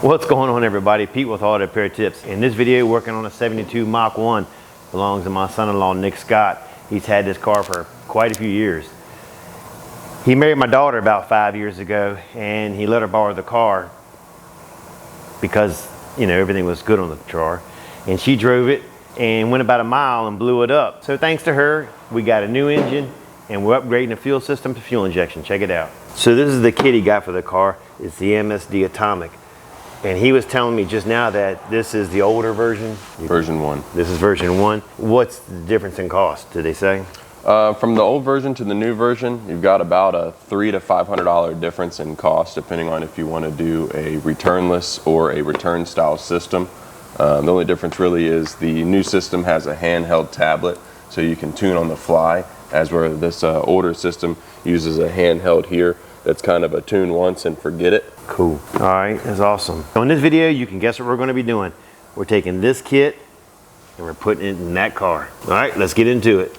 What's going on, everybody? Pete with Auto Repair Tips. In this video, working on a 72 Mach 1. Belongs to my son-in-law, Nick Scott. He's had this car for quite a few years. He married my daughter about 5 years ago, and he let her borrow the car because, you know, everything was good on the car. And she drove it and went about a mile and blew it up. So thanks to her, we got a new engine and we're upgrading the fuel system to fuel injection. Check it out. So this is the kit he got for the car. It's the MSD Atomic. And he was telling me just now that this is the older version. Version 1. This is version 1. What's the difference in cost, did they say? From the old version to the new version, you've got about a $300 to $500 difference in cost, depending on if you want to do a returnless or a return style system. The only difference really is the new system has a handheld tablet, so you can tune on the fly, as where this older system uses a handheld here that's kind of a tune once and forget it. Cool. All right, that's awesome. So in this video, you can guess what we're going to be doing. We're taking this kit and we're putting it in that car. All right, let's get into it.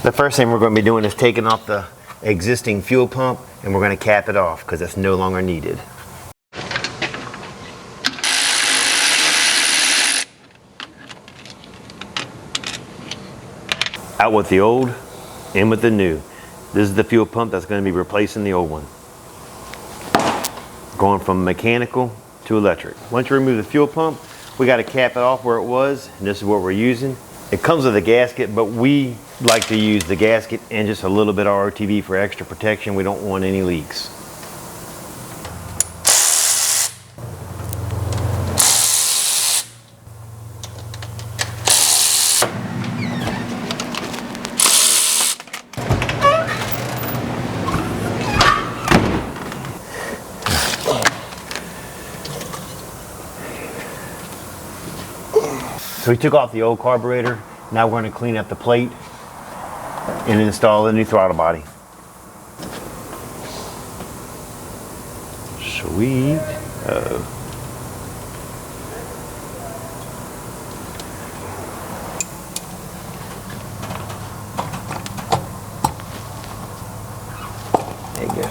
The first thing we're going to be doing is taking off the existing fuel pump and we're going to cap it off because it's no longer needed. Out with the old, in with the new. This is the fuel pump that's going to be replacing the old one. Going from mechanical to electric. Once you remove the fuel pump, we got to cap it off where it was, and this is what we're using. It comes with a gasket, but we like to use the gasket and just a little bit of RTV for extra protection. We don't want any leaks. So we took off the old carburetor. Now we're going to clean up the plate and install a new throttle body. Sweet. There you go.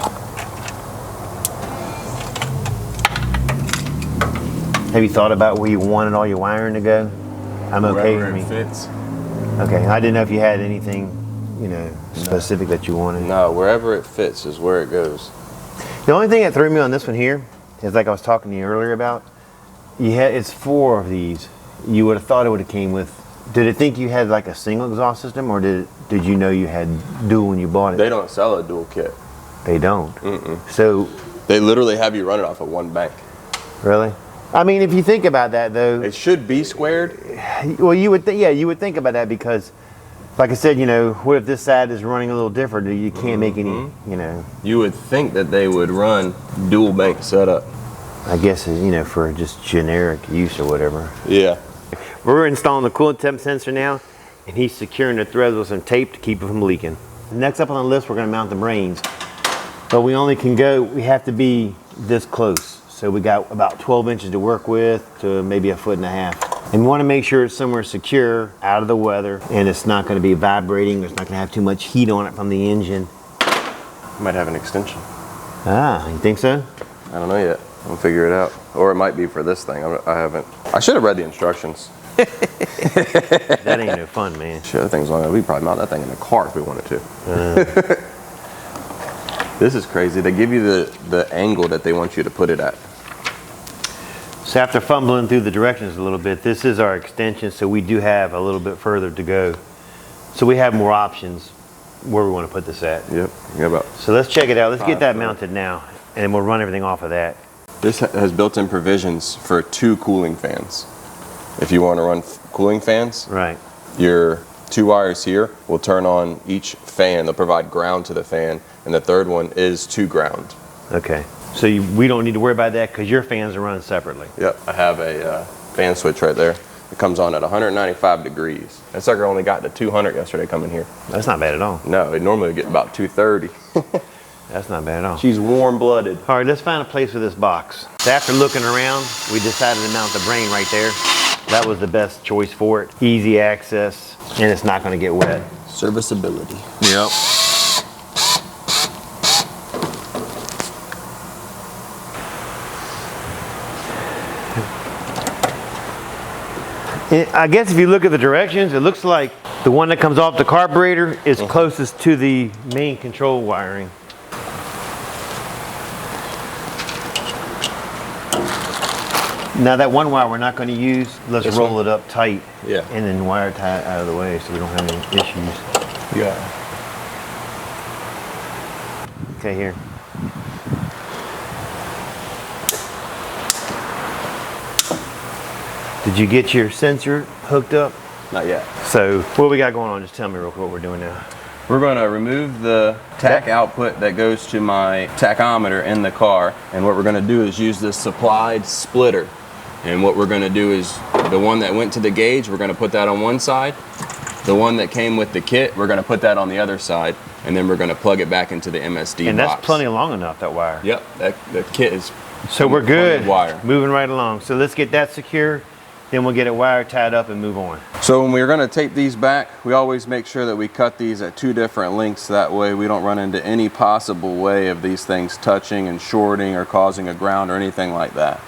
Have you thought about where you wanted all your wiring to go? I'm okay with me. Wherever it fits. Okay, I didn't know if you had anything, you know, specific that you wanted. No, wherever it fits is where it goes. The only thing that threw me on this one here is, like I was talking to you earlier about, it's 4 of these. You would have thought it would have came with. Did it think you had like a single exhaust system, or did you know you had dual when you bought it? They don't sell a dual kit. They don't. So they literally have you run it off of one bank. Really? I mean, if you think about that, though, it should be squared. Well, you would you would think about that because, like I said, you know, what if this side is running a little different? You can't make any, you know. You would think that they would run dual bank setup. I guess, you know, for just generic use or whatever. Yeah. We're installing the coolant temp sensor now, and he's securing the threads with some tape to keep it from leaking. Next up on the list, we're going to mount the brains, but we have to be this close. So we got about 12 inches to work with to maybe 1.5 feet. And we want to make sure it's somewhere secure, out of the weather, and it's not going to be vibrating. It's not going to have too much heat on it from the engine. Might have an extension. Ah, you think so? I don't know yet. We'll figure it out. Or it might be for this thing. I haven't. I should have read the instructions. That ain't no fun, man. Shit, that thing's long enough. We probably mount that thing in the car if we wanted to. This is crazy. They give you the angle that they want you to put it at. So after fumbling through the directions a little bit, this is our extension, so we do have a little bit further to go. So we have more options where we want to put this at. Yep. About so let's check it out. Let's get that mounted now, and we'll run everything off of that. This has built-in provisions for 2 cooling fans. If you want to run cooling fans, right, your 2 wires here will turn on each fan. They'll provide ground to the fan, and the third one is to ground. Okay. So we don't need to worry about that because your fans are running separately. Yep, I have a fan switch right there. It comes on at 195 degrees. That sucker only got to 200 yesterday coming here. That's not bad at all. No, it normally would get about 230. That's not bad at all. She's warm-blooded. All right, let's find a place for this box. So after looking around, we decided to mount the brain right there. That was the best choice for it. Easy access, and it's not going to get wet. Serviceability. Yep. I guess if you look at the directions, it looks like the one that comes off the carburetor is closest to the main control wiring. Now that one wire we're not going to use, let's roll it up tight. Yeah. And then wire tie it out of the way so we don't have any issues. Yeah. Okay, here. Did you get your sensor hooked up? Not yet. So what we got going on? Just tell me real quick what we're doing now. We're going to remove the tach output that goes to my tachometer in the car, and what we're going to do is use this supplied splitter. And what we're going to do is the one that went to the gauge, we're going to put that on one side. The one that came with the kit, we're going to put that on the other side, and then we're going to plug it back into the MSD and box. that's plenty long enough, that wire. Yep, that kit is. So we're good. Wire. Moving right along. So let's get that secure. Then we'll get it wire tied up and move on. So when we're going to tape these back, we always make sure that we cut these at 2 different lengths. That way we don't run into any possible way of these things touching and shorting or causing a ground or anything like that.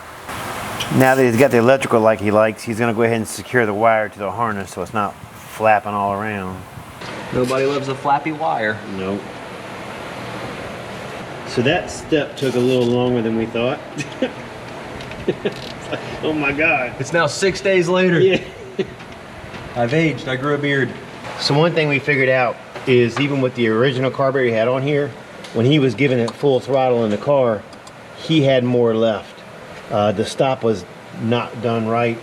Now that he's got the electrical like he likes, he's going to go ahead and secure the wire to the harness so it's not flapping all around. Nobody loves a flappy wire. Nope. So that step took a little longer than we thought. It's like, oh my God. It's now 6 days later. Yeah. I've aged, I grew a beard. So one thing we figured out is even with the original carburetor he had on here, when he was giving it full throttle in the car, he had more left. The stop was not done right.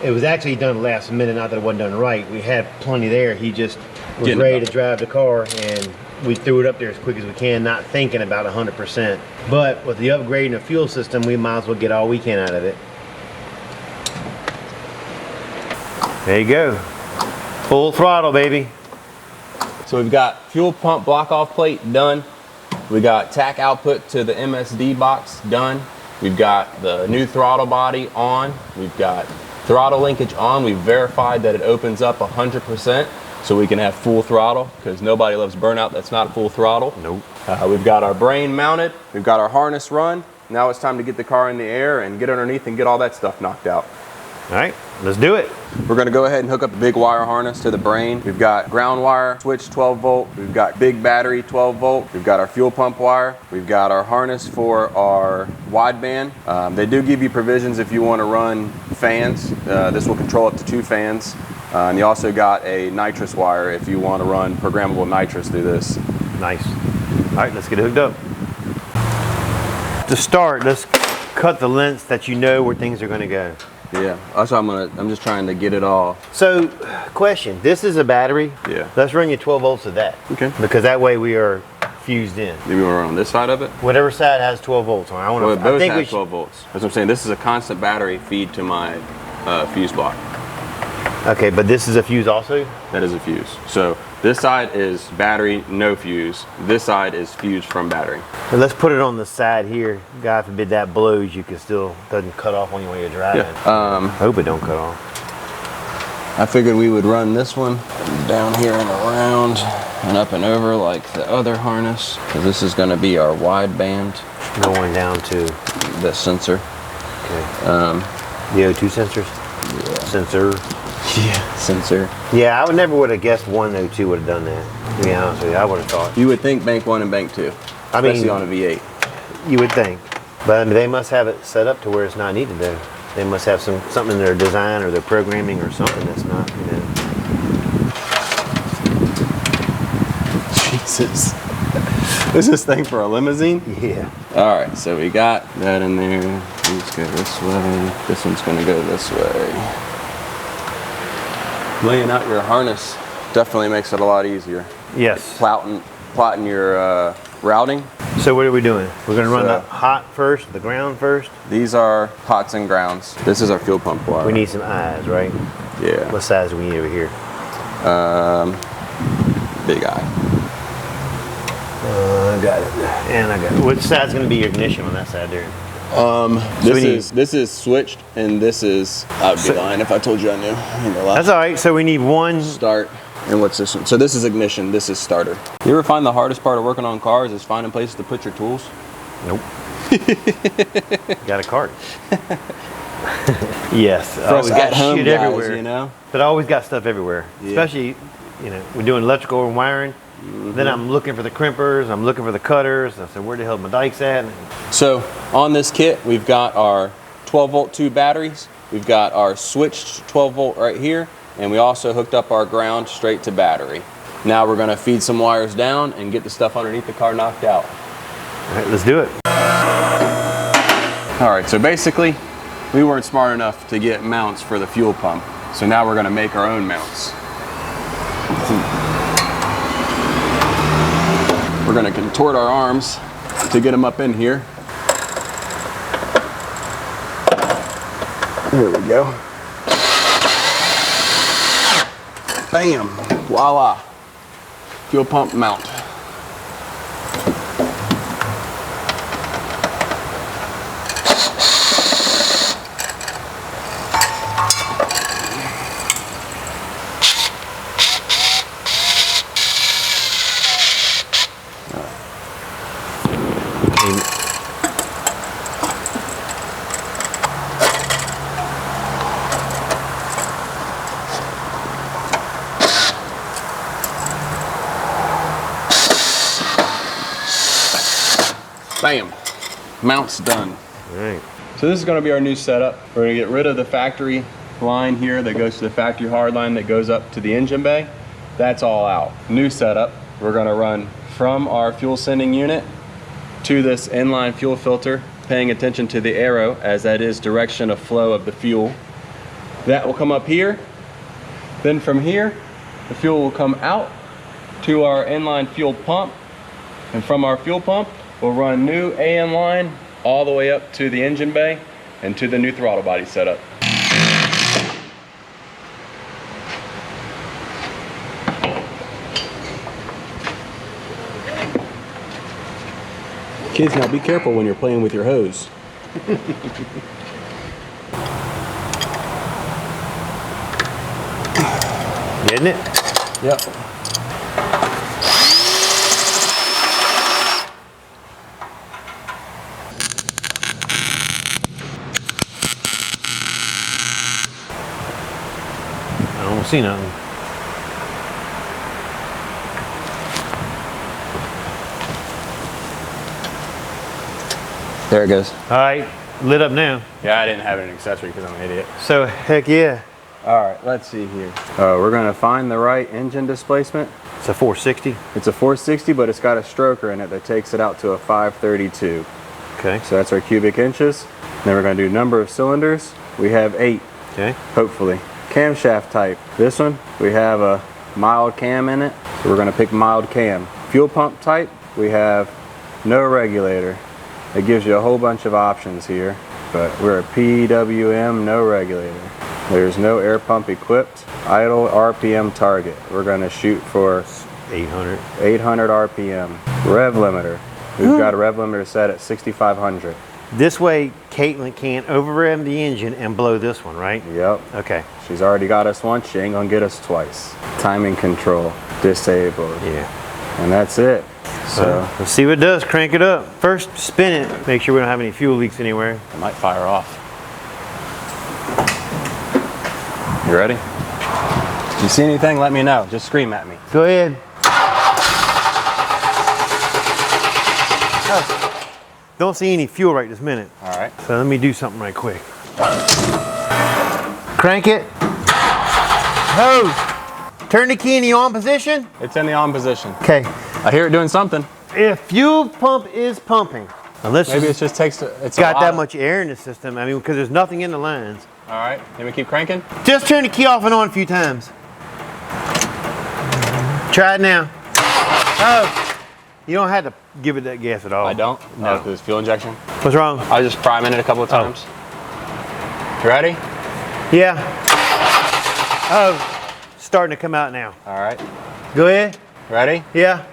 It was actually done last minute, not that it wasn't done right. We had plenty there. He just was ready to drive the car, and we threw it up there as quick as we can, not thinking about 100%. But with the upgrade in the fuel system, we might as well get all we can out of it. There you go. Full throttle, baby. So we've got fuel pump block off plate done. We got tach output to the MSD box done. We've got the new throttle body on. We've got throttle linkage on. We've verified that it opens up 100%. So we can have full throttle, because nobody loves burnout that's not full throttle. Nope. We've got our brain mounted. We've got our harness run. Now it's time to get the car in the air and get underneath and get all that stuff knocked out. All right, let's do it. We're going to go ahead and hook up a big wire harness to the brain. We've got ground wire switch 12 volt. We've got big battery 12 volt. We've got our fuel pump wire. We've got our harness for our wideband. They do give you provisions if you want to run fans. This will control up to 2 fans. And you also got a nitrous wire if you want to run programmable nitrous through this. Nice. All right, let's get it hooked up. To start, let's cut the lengths that you know where things are going to go. Yeah, that's what I'm just trying to get it all. So, question, this is a battery. Yeah. Let's run you 12 volts of that. Okay. Because that way we are fused in. Maybe we'll run on this side of it? Whatever side has 12 volts on. Well, both I think have 12 volts. That's what I'm saying. This is a constant battery feed to my fuse block. Okay, but this is a fuse also? That is a fuse. So this side is battery, no fuse. This side is fused from battery. So let's put it on the side here. God forbid that blows, you can still, doesn't cut off when you're driving. Yeah. Hope it don't cut off. I figured we would run this one down here and around and up and over like the other harness. So this is going to be our wideband. Going down to the sensor. Okay. The O2 sensors? Yeah. Sensor. Yeah, sensor. Yeah, I never would have guessed 102 would have done that. To be honest with you, I would have thought. You would think bank 1 and bank 2, especially on a V8. You would think, but I mean, they must have it set up to where it's not needed though. They must have something in their design or their programming or something that's not, you know. Jesus. Is this thing for a limousine? Yeah. All right, so we got that in there. These go this way. This one's gonna go this way. Laying out your harness definitely makes it a lot easier. Yes. Plotting your routing. So what are we doing? We're gonna run the hot first, the ground first? These are hots and grounds. This is our fuel pump wire. We need some eyes, right? Yeah. What size do we need over here? Big eye. I got it. And I got it. Which side's gonna be your ignition on that side there? This is switched, and this is, I would be lying if I told you I knew. That's all right. So we need one start. And what's this one? So this is ignition, this is starter. You ever find the hardest part of working on cars is finding places to put your tools? Nope. Got a cart. Yes, I For us always got at-home shit guys, everywhere. you know? But I always got stuff everywhere, especially, you know, we're doing electrical and wiring. Then I'm looking for the crimpers, I'm looking for the cutters. I said, where the hell are my dikes at? So on this kit, we've got our 12 volt 2 batteries. We've got our switched 12 volt right here. And we also hooked up our ground straight to battery. Now we're gonna feed some wires down and get the stuff underneath the car knocked out. All right, let's do it. All right, so basically, we weren't smart enough to get mounts for the fuel pump. So now we're gonna make our own mounts. We're gonna contort our arms to get them up in here. There we go. Bam, voila. Fuel pump mount. Bam, mount's done. All right. So this is going to be our new setup. We're going to get rid of the factory line here that goes to the factory hard line that goes up to the engine bay. That's all out. New setup, we're going to run from our fuel sending unit to this inline fuel filter, paying attention to the arrow as that is direction of flow of the fuel. That will come up here. Then from here, the fuel will come out to our inline fuel pump. And from our fuel pump, we'll run new AN line all the way up to the engine bay and to the new throttle body setup. Kids, now be careful when you're playing with your hose. Getting it? Yep. I don't see nothing. There it goes. All right, lit up now. Yeah, I didn't have an accessory because I'm an idiot. So, heck yeah. All right, let's see here. We're gonna find the right engine displacement. It's a 460. It's a 460, but it's got a stroker in it that takes it out to a 532. Okay. So that's our cubic inches. Then we're gonna do number of cylinders. We have 8, Okay. hopefully. Camshaft type. This one, we have a mild cam in it. So we're gonna pick mild cam. Fuel pump type, we have no regulator. It gives you a whole bunch of options here, but we're a PWM, no regulator. There's no air pump equipped. Idle RPM target. We're gonna shoot for 800. 800 RPM. Rev limiter. We've got a rev limiter set at 6,500. This way, Caitlin can't over-rev the engine and blow this one, right? Yep. Okay. She's already got us once, she ain't gonna get us twice. Timing control, disabled. Yeah. And that's it. So, Let's see what it does. Crank it up. First, spin it. Make sure we don't have any fuel leaks anywhere. it might fire off. You ready? If you see anything, let me know. Just scream at me. Go ahead. Don't see any fuel right this minute. All right. So let me do something right quick. Crank it. Hose. Turn the key in the on position. It's in the on position. Okay. I hear it doing something. If fuel pump is pumping, unless Maybe it it's just takes, it's got that much air in the system, I mean, because there's nothing in the lines. All right, let me keep cranking. Just turn the key off and on a few times. Try it now. Oh, you don't have to give it that gas at all. I don't? No. Because it's fuel injection. What's wrong? I was just priming it a couple of times. You ready? Yeah. Oh, starting to come out now. All right. Go ahead. Ready? Yeah.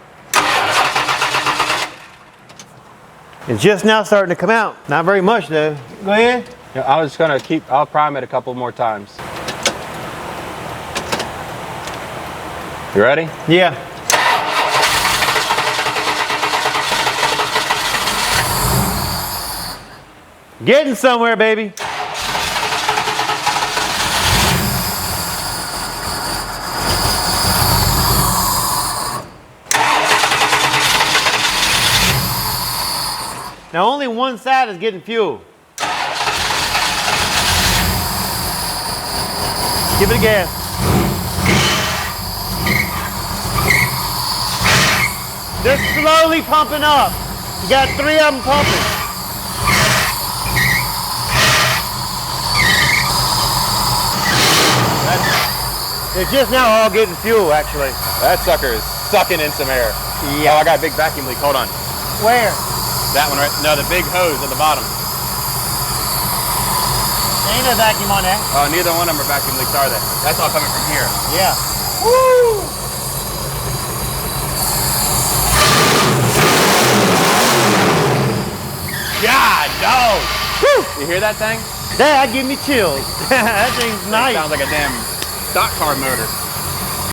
It's just now starting to come out. Not very much though. Go ahead. Yeah, I was just gonna I'll prime it a couple more times. You ready? Yeah. Getting somewhere, baby. Now only one side is getting fuel. Give it a gas. They're slowly pumping up. You got 3 of them pumping. They're just now all getting fuel, actually. That sucker is sucking in some air. Yeah. Oh, I got a big vacuum leak. Hold on. Where? That one right? No, the big hose at the bottom. Ain't a vacuum on that. Oh, neither one of them are vacuum leaks, are they? That's all coming from here. Yeah. Woo! God, dog. Woo! You hear that thing? That give me chills. That thing's nice. Sounds like a damn stock car motor.